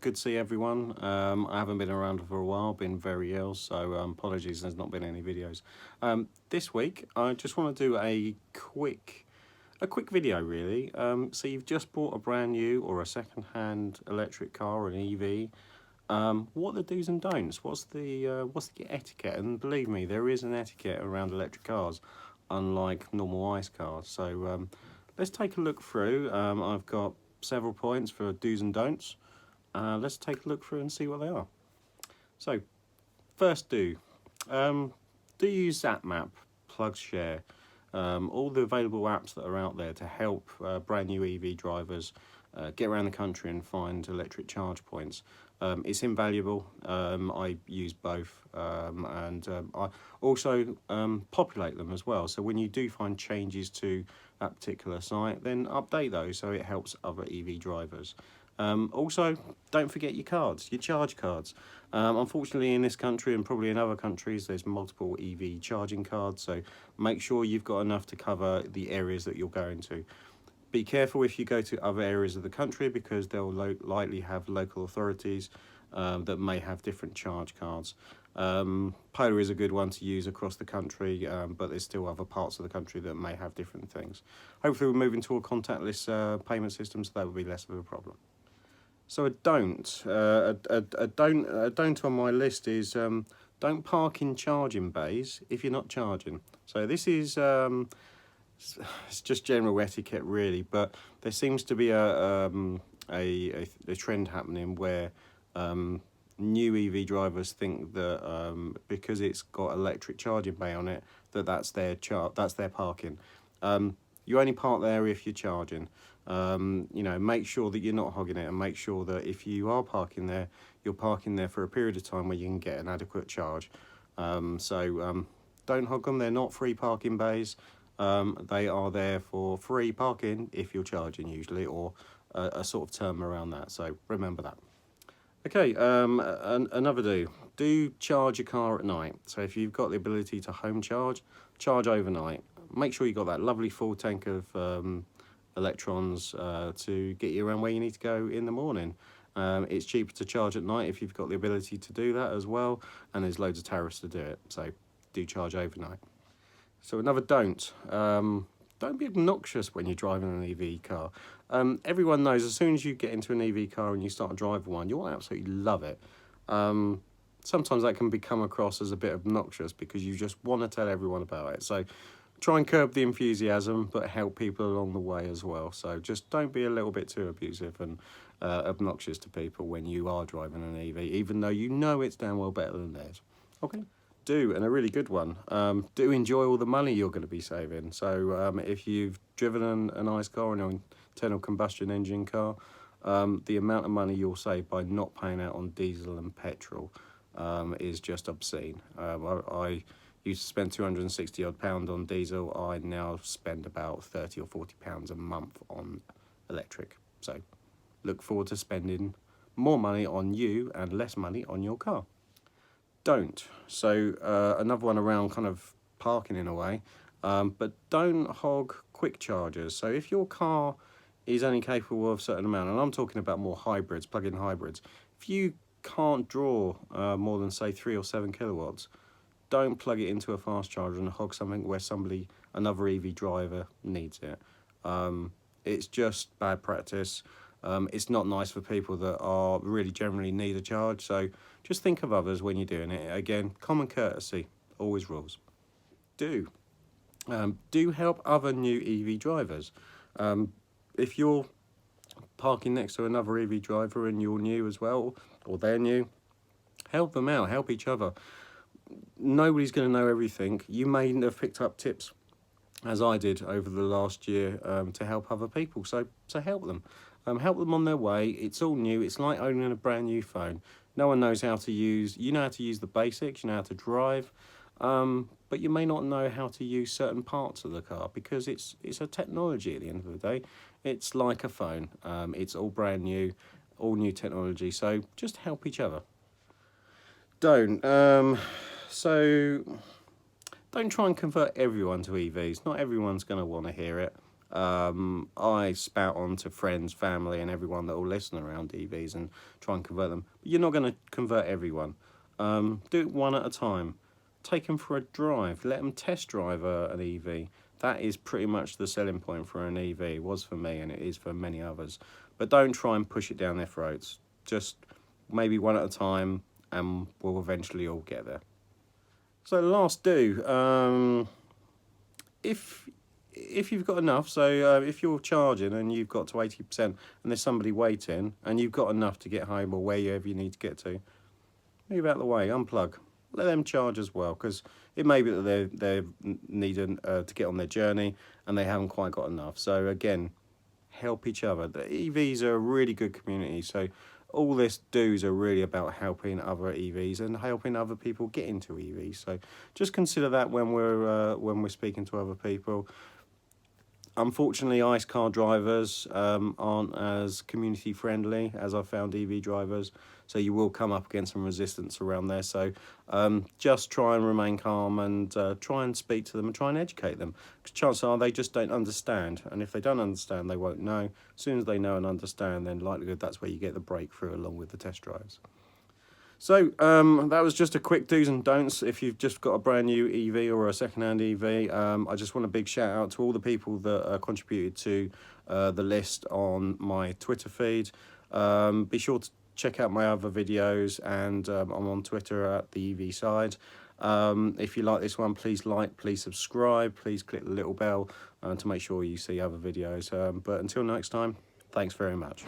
good to see everyone. I haven't been around for a while, been very ill, so apologies there's not been any videos. This week I just want to do a quick video really. So you've just bought a brand new or a second-hand electric car or an EV. What are the do's and don'ts? What's the etiquette? And believe me, there is an etiquette around electric cars, unlike normal ICE cars. So let's take a look through. I've got several points for do's and don'ts. Let's take a look through and see what they are. So, first do. Do use ZapMap, PlugShare, all the available apps that are out there to help brand new EV drivers get around the country and find electric charge points. It's invaluable. I use both, and I also populate them as well. So when you do find changes to that particular site, then update those so it helps other EV drivers. Also, don't forget your cards, your charge cards. Unfortunately, in this country and probably in other countries, there's multiple EV charging cards, so make sure you've got enough to cover the areas that you're going to. Be careful if you go to other areas of the country, because they'll likely have local authorities that may have different charge cards. Polar is a good one to use across the country, but there's still other parts of the country that may have different things. Hopefully we're moving to a contactless payment system, so that will be less of a problem. So a don't on my list is don't park in charging bays if you're not charging. So this is it's just general etiquette really, but there seems to be a trend happening where new EV drivers think that because it's got electric charging bay on it, that's their parking. You only park there if you're charging. You know, make sure that you're not hogging it, and make sure that if you are parking there, you're parking there for a period of time where you can get an adequate charge. Don't hog them. They're not free parking bays. They are there for free parking if you're charging usually, or a sort of term around that. So remember that. Okay, another do charge your car at night. So if you've got the ability to home charge overnight. Make sure you've got that lovely full tank of electrons to get you around where you need to go in the morning. It's cheaper to charge at night if you've got the ability to do that as well, and there's loads of tariffs to do it, so do charge overnight. So another don't be obnoxious when you're driving an EV car. Everyone knows as soon as you get into an EV car and you start to drive one, you'll absolutely love it. Sometimes that can become across as a bit obnoxious because you just want to tell everyone about it. So try and curb the enthusiasm, but help people along the way as well. So just don't be a little bit too abusive and obnoxious to people when you are driving an EV, even though you know it's damn well better than theirs. Okay. And a really good one, do enjoy all the money you're going to be saving. So if you've driven an ICE car or an internal combustion engine car, the amount of money you'll save by not paying out on diesel and petrol is just obscene. I used to spend £260 on diesel. I now spend about £30 or £40 a month on electric. So look forward to spending more money on you and less money on your car. Don't. So another one around kind of parking in a way, but don't hog quick chargers. So if your car is only capable of a certain amount, and I'm talking about more hybrids, plug-in hybrids, if you can't draw more than say 3 or 7 kilowatts, don't plug it into a fast charger and hog something where another EV driver needs it. It's just bad practice. It's not nice for people that are really generally need a charge. So just think of others when you're doing it. Again, common courtesy always rules. Do help other new EV drivers. If you're parking next to another EV driver and you're new as well, or they're new, help them out, help each other. Nobody's going to know everything. You may have picked up tips, as I did over the last year, to help other people. So help them. Help them on their way. It's all new. It's like owning a brand new phone. No one knows how to use. You know how to use the basics. You know how to drive, but you may not know how to use certain parts of the car because it's a technology. At the end of the day, it's like a phone. It's all brand new, all new technology. So just help each other. Don't try and convert everyone to EVs. Not everyone's going to want to hear it. I spout on to friends, family, and everyone that will listen around EVs and try and convert them. But you're not going to convert everyone. Do it one at a time. Take them for a drive. Let them test drive an EV. That is pretty much the selling point for an EV. It was for me, and it is for many others. But don't try and push it down their throats. Just maybe one at a time, and we'll eventually all get there. So last do, if you've got enough, so if you're charging and you've got to 80% and there's somebody waiting and you've got enough to get home or wherever you need to get to, move out of the way, unplug, let them charge as well, because it may be that they're needing to get on their journey and they haven't quite got enough. So again, help each other. The EVs are a really good community, so all this do's are really about helping other EVs and helping other people get into EVs. So just consider that when we're speaking to other people. Unfortunately, ICE car drivers aren't as community friendly as I found EV drivers, so you will come up against some resistance around there. So just try and remain calm and try and speak to them and try and educate them, because chances are they just don't understand, and if they don't understand, they won't know. As soon as they know and understand, then likelihood that's where you get the breakthrough along with the test drives. So that was just a quick do's and don'ts. If you've just got a brand new EV or a second-hand EV, I just want a big shout out to all the people that contributed to the list on my Twitter feed. Be sure to check out my other videos, and I'm on Twitter at the EV Side. If you like this one, please like, please subscribe, please click the little bell to make sure you see other videos. But until next time, thanks very much.